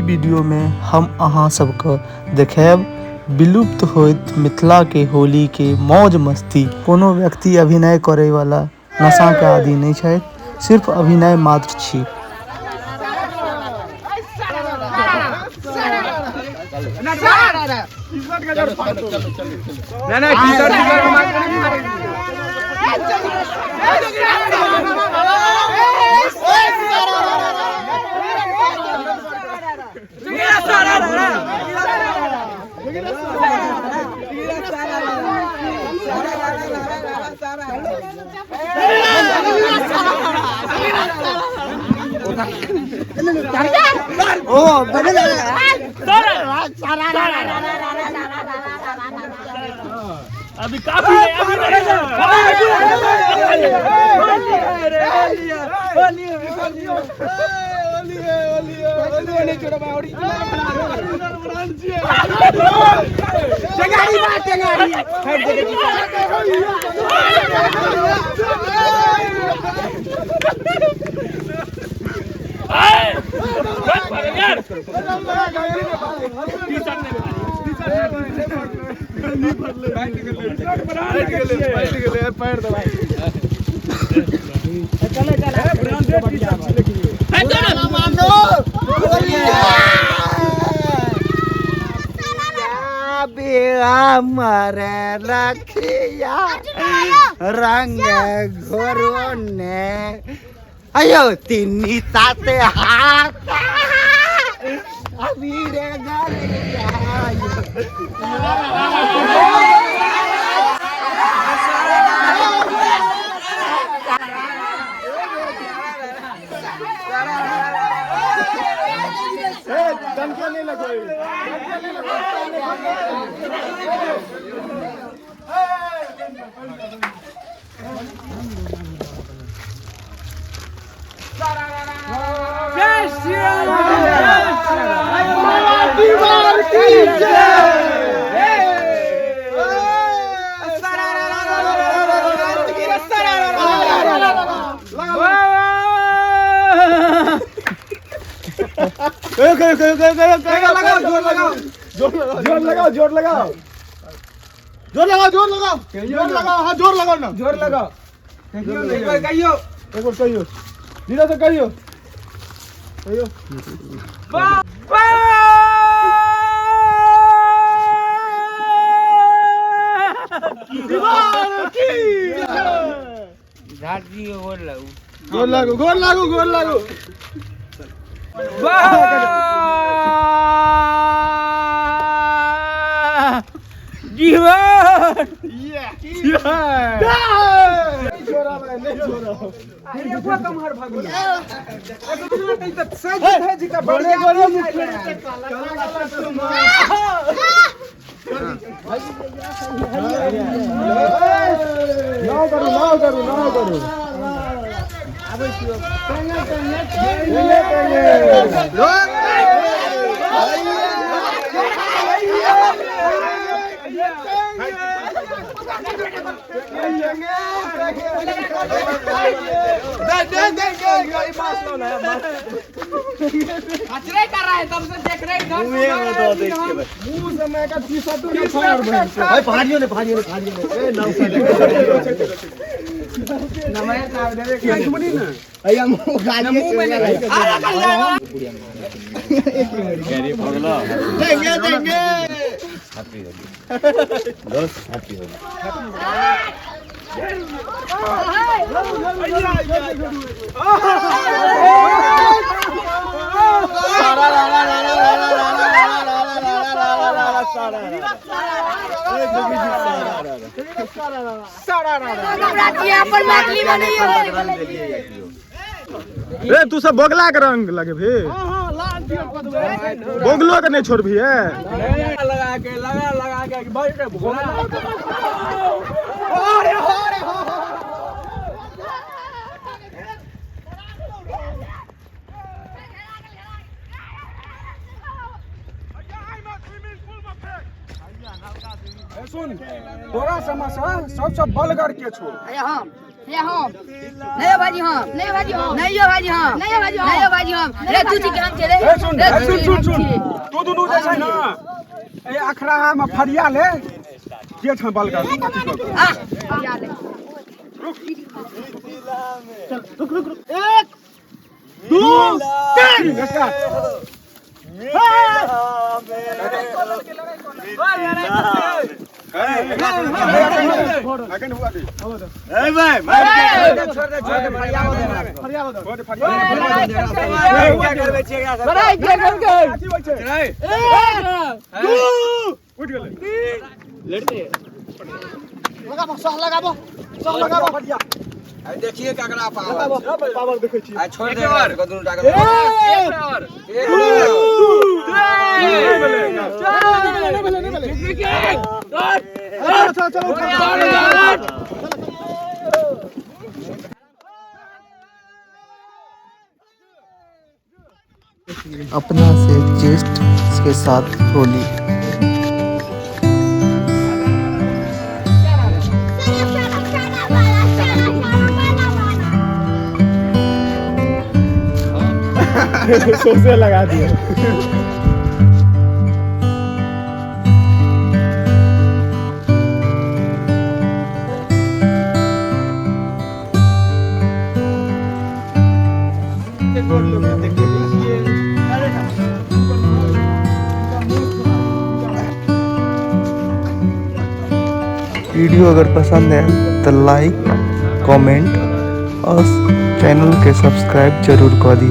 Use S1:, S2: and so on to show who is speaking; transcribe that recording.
S1: Video में हम अहाँ सबके देखेब विलुप्त होइत मिथिला के होली के मौज मस्ती। कोनो व्यक्ति अभिनय करे वाला नशा के आदि नहीं है, सिर्फ अभिनय मात्र छी।
S2: अभी काफी
S3: मरे रखिया रंग घोरो ने अयो तिन्नी ताते हाथ अभी रे नहीं लगो जोर लगाओ ना जोर लगाओ एक बार कहियो धीरे से कहियो गोर लागू कर रहा है तब से देख रहे मुंह से मैं का शीशा तो नहीं फाड़ भाई भाड़ियों ने ए नाव नमय साहब दे के बनी ना अया मुंह गाली गैरी पगला देंगे हैप्पी दोस्त हैप्पी तू सब बोगला के रंग लगे भी बोगलो के नहीं छोड़ भी है लगा के सुन तोरा समस्या सबसे बलगर के छो।
S2: या हम नहीं बाजी हम नहीं बाजी हम नहीं यो बाजी हम नहीं बाजी हम नहीं बाजी हम रे तू ठीक हम चले
S3: सुन तू दोनों जे छै ना ए अखरा में फरिया ले जे छ बल का
S2: आ याद है
S3: रुक 1 2 3 स्टार्ट देखिए ककरा पावर देखै छी छोड़ दे कदू टाका
S1: अपना से ज्येष्ठ के साथ होली।
S3: सोसे लगा दिया
S1: वीडियो अगर पसंद है तो लाइक कमेंट और चैनल के सब्सक्राइब जरूर कर दी।